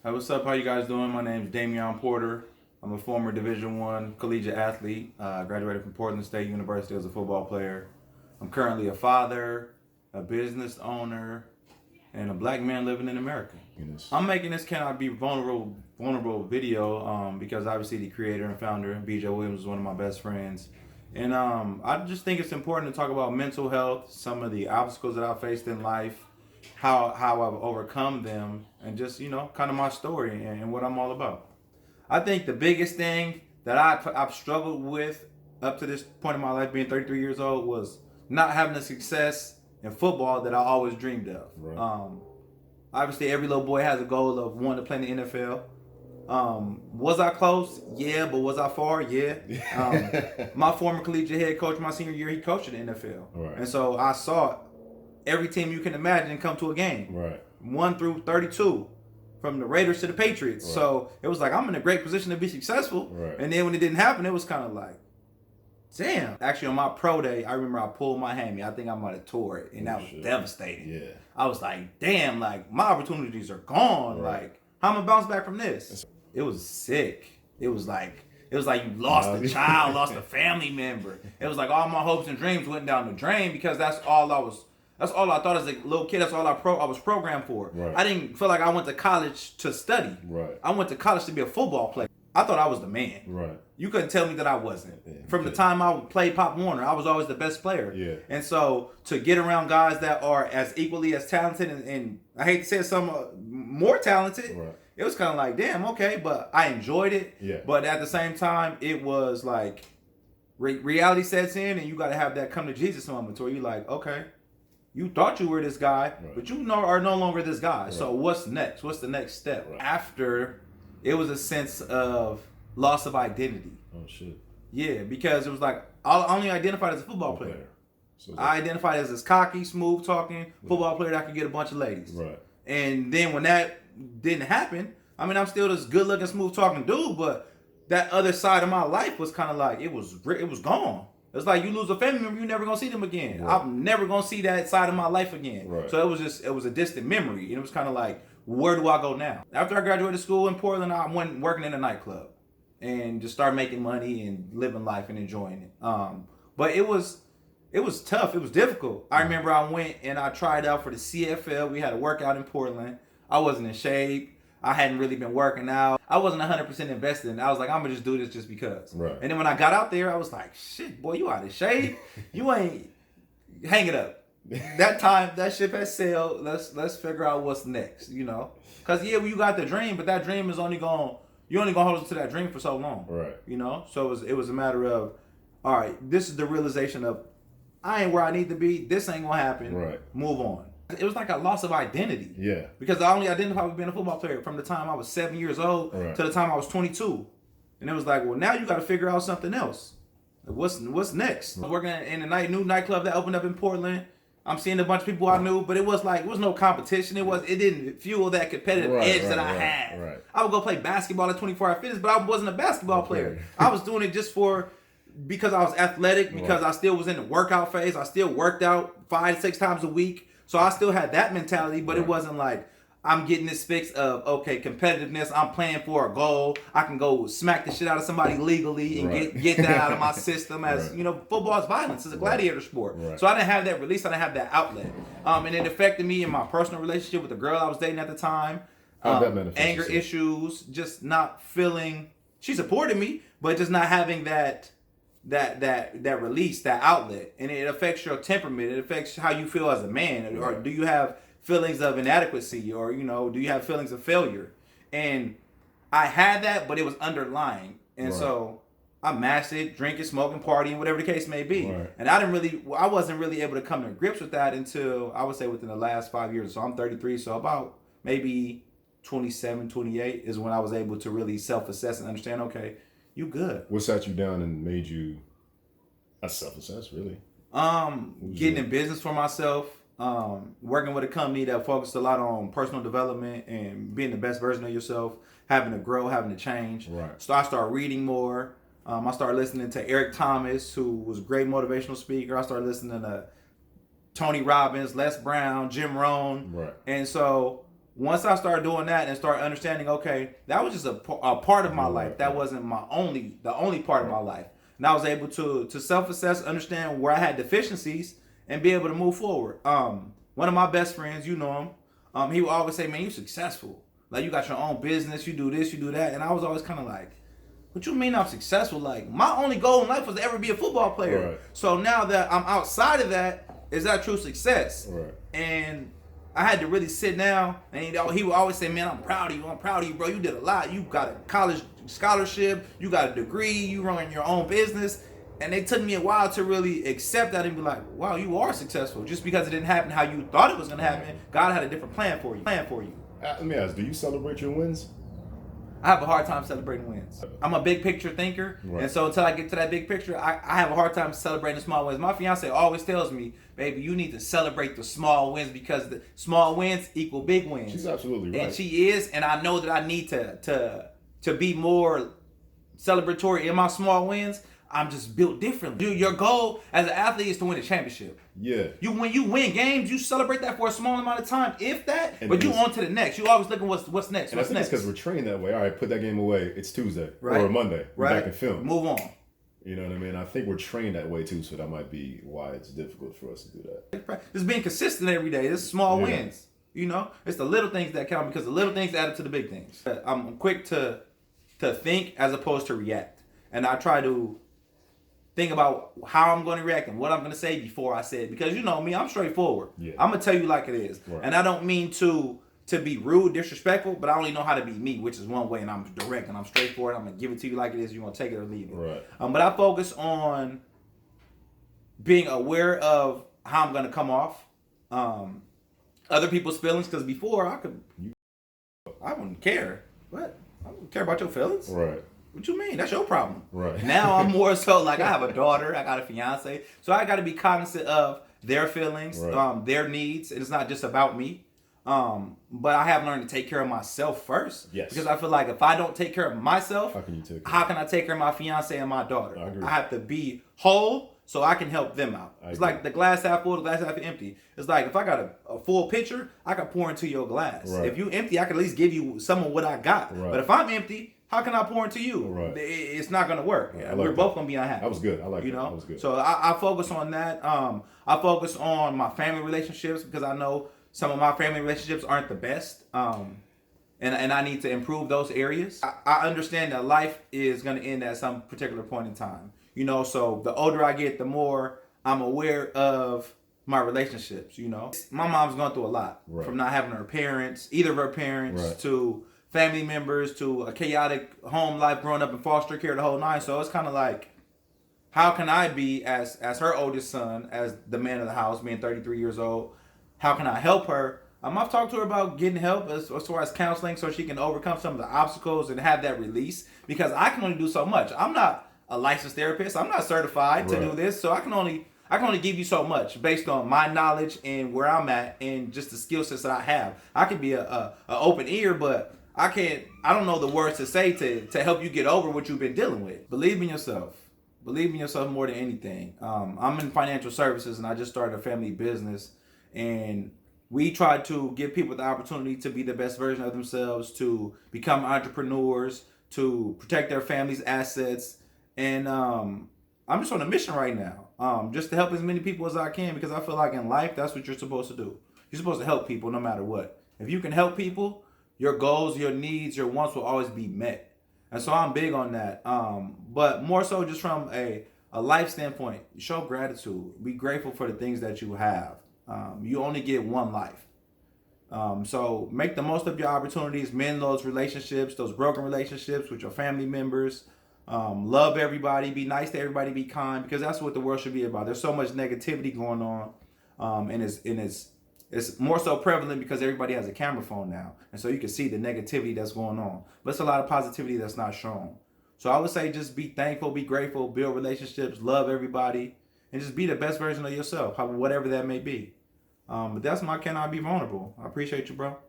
Hey, what's up? How you guys doing? My name's Damion Porter. I'm a former Division I collegiate athlete. Graduated from Portland State University as a football player. I'm currently a father, a business owner, and a black man living in America. Yes. I'm making this Can I Be Vulnerable video because obviously the creator and founder, BJ Williams, is one of my best friends. And I just think it's important to talk about mental health, some of the obstacles that I've faced in life, how I've overcome them, and just, kind of my story and what I'm all about. I think the biggest thing that I've struggled with up to this point in my life, being 33 years old, was not having the success in football that I always dreamed of. Right. Obviously, every little boy has a goal of wanting to play in the NFL. Was I close? Yeah, but was I far? Yeah. My former collegiate head coach, my senior year, he coached in the NFL. Right. And so I saw every team you can imagine come to a game. Right. 1 through 32. From the Raiders to the Patriots. Right. So it was like, I'm in a great position to be successful. Right. And then when it didn't happen, it was kind of like, damn. Actually, on my pro day, I remember I pulled my hammy. I think I might have tore it. And that was devastating. Yeah. I was like, damn, like, my opportunities are gone. Right. Like, how am I bounce back from this? It was sick. It was like you lost a child, lost a family member. It was like all my hopes and dreams went down the drain because that's all I thought as a little kid. That's all I was programmed for. Right. I didn't feel like I went to college to study. Right. I went to college to be a football player. I thought I was the man. Right. You couldn't tell me that I wasn't. Yeah, From the time I played Pop Warner, I was always the best player. Yeah. And so to get around guys that are as equally as talented and I hate to say it, some more talented, Right. it was kind of like, damn, okay, but I enjoyed it. Yeah. But at the same time, it was like reality sets in, and you got to have that come to Jesus moment where you're like, okay, you thought you were this guy, Right. but you are no longer this guy. Right. So what's next? What's the next step? Right. After, it was a sense of loss of identity. Oh shit. Yeah, because it was like, I only identified as a football Okay. player. So I identified as this cocky, smooth talking football player that could get a bunch of ladies. Right. And then when that didn't happen, I mean, I'm still this good looking, smooth talking dude, but that other side of my life was kind of like, it was gone. It's like you lose a family member, you're never gonna see them again. Right. I'm never gonna see that side of my life again. Right. So it was a distant memory. And it was kind of like, where do I go now? After I graduated school in Portland, I went working in a nightclub and just started making money and living life and enjoying it. But it was tough. It was difficult. I remember I went and I tried out for the CFL. We had a workout in Portland. I wasn't in shape. I hadn't really been working out. I wasn't 100% invested in it. I was like, I'm going to just do this just because. Right. And then when I got out there, I was like, shit, boy, you out of shape. You ain't. Hang it up. That time, that ship has sailed. Let's figure out what's next, Because, yeah, you got the dream, but that dream is only going to hold us to that dream for so long. Right. So it was a matter of, all right, this is the realization of, I ain't where I need to be. This ain't going to happen. Right. Move on. It was like a loss of identity. Yeah. Because I only identified with being a football player from the time I was 7 years old Right. to the time I was 22. And it was like, well, now you got to figure out something else. What's next? I was working in a new nightclub that opened up in Portland. I'm seeing a bunch of people I knew, but it was no competition. It didn't fuel that competitive edge that I had. Right. I would go play basketball at 24-hour fitness, but I wasn't a basketball player. I was doing it just because I was athletic, because I still was in the workout phase. I still worked out 5 to 6 times a week. So I still had that mentality, but it wasn't like I'm getting this fix of, okay, competitiveness. I'm playing for a goal. I can go smack the shit out of somebody legally and get that out of my system. As football is violence. It's a gladiator sport. Right. So I didn't have that release. I didn't have that outlet. And it affected me in my personal relationship with the girl I was dating at the time. How'd that manifest Anger itself? issues, just not feeling. She supported me, but just not having that release, that outlet. And it affects your temperament. It affects how you feel as a man. Or do you have feelings of inadequacy, or do you have feelings of failure? And I had that, but it was underlying. And so I masked it, drinking, smoking, partying, whatever the case may be. Right. And I wasn't really able to come to grips with that until, I would say, within the last 5 years. So I'm 33, so about maybe 27, 28 is when I was able to really self-assess and understand, okay, you good. What sat you down and made you self-assess, really? Getting in business for myself, working with a company that focused a lot on personal development and being the best version of yourself, having to grow, having to change. Right. So I started reading more. I started listening to Eric Thomas, who was a great motivational speaker. I started listening to Tony Robbins, Les Brown, Jim Rohn. Right. And so once I started doing that and started understanding, okay, that was just a part of my life. That wasn't the only part of my life. And I was able to self-assess, understand where I had deficiencies, and be able to move forward. One of my best friends, you know him, he would always say, "Man, you're successful. Like you got your own business, you do this, you do that." And I was always kind of like, "What you mean I'm successful? Like my only goal in life was to ever be a football player." Right. So now that I'm outside of that, is that true success? Right. And I had to really sit down, and he would always say, "Man, I'm proud of you. I'm proud of you, bro. You did a lot. You got a college scholarship. You got a degree. You run your own business." And it took me a while to really accept that and be like, "Wow, you are successful. Just because it didn't happen how you thought it was going to happen, God had a different plan for you." Let me ask, do you celebrate your wins? I have a hard time celebrating wins. I'm a big picture thinker, and so until I get to that big picture, I have a hard time celebrating the small wins. My fiance always tells me, "Baby, you need to celebrate the small wins because the small wins equal big wins." She's absolutely right. And she is, and I know that I need to be more celebratory in my small wins. I'm just built differently. Dude, your goal as an athlete is to win a championship. Yeah. When you win games, you celebrate that for a small amount of time, if that. And but you on to the next. You always looking what's next. And I think it's because we're trained that way. All right, put that game away. It's Tuesday or Monday. We're back in film. Move on. You know what I mean? I think we're trained that way too, so that might be why it's difficult for us to do that. Just being consistent every day. It's small wins. You know, it's the little things that count because the little things add up to the big things. I'm quick to think as opposed to react, and I try to think about how I'm going to react and what I'm going to say before I say it. Because you know me, I'm straightforward. Yeah. I'm going to tell you like it is. Right. And I don't mean to be rude, disrespectful, but I only know how to be me, which is one way, and I'm direct and I'm straightforward. I'm going to give it to you like it is. You're going to take it or leave it. Right. But I focus on being aware of how I'm going to come off, other people's feelings, because before I wouldn't care. What? I wouldn't care about your feelings? Right. What you mean? That's your problem. Right. Now I'm more so like I have a daughter, I got a fiance, so I got to be cognizant of their feelings, their needs. It's not just about me. But I have learned to take care of myself first. Yes. Because I feel like if I don't take care of myself, how can I take care of my fiance and my daughter? I agree. I have to be whole so I can help them out. It's like the glass half full, the glass half empty. It's like if I got a full pitcher, I can pour into your glass. Right. If you empty, I can at least give you some of what I got. Right. But if I'm empty, how can I pour into you? Right. It's not going to work. Like We're both going to be unhappy. That was good. I like that. That was good. So I focus on that. I focus on my family relationships because I know some of my family relationships aren't the best. And I need to improve those areas. I understand that life is going to end at some particular point in time. You know, so the older I get, the more I'm aware of my relationships, you know. My mom's gone through a lot. From not having her parents, either of her parents, to family members, to a chaotic home life growing up in foster care, the whole nine. So it's kind of like, how can I be, as her oldest son, as the man of the house, being 33 years old, how can I help her? I've talked to her about getting help as far as counseling so she can overcome some of the obstacles and have that release, because I can only do so much. I'm not a licensed therapist. I'm not certified to do this, so I can only give you so much based on my knowledge and where I'm at and just the skill sets that I have. I can be a open ear, but I don't know the words to say to help you get over what you've been dealing with. Believe in yourself. Believe in yourself more than anything. I'm in financial services and I just started a family business, and we try to give people the opportunity to be the best version of themselves, to become entrepreneurs, to protect their family's assets. And I'm just on a mission right now, just to help as many people as I can, because I feel like in life, that's what you're supposed to do. You're supposed to help people no matter what. If you can help people, your goals, your needs, your wants will always be met. And so I'm big on that. But more so just from a life standpoint, show gratitude. Be grateful for the things that you have. You only get one life. So make the most of your opportunities, mend those relationships, those broken relationships with your family members. Love everybody, be nice to everybody, be kind, because that's what the world should be about. There's so much negativity going on, and it's more so prevalent because everybody has a camera phone now, and so you can see the negativity that's going on. But it's a lot of positivity that's not shown. So I would say just be thankful, be grateful, build relationships, love everybody, and just be the best version of yourself, whatever that may be. But that's my Can I Be Vulnerable. I appreciate you, bro.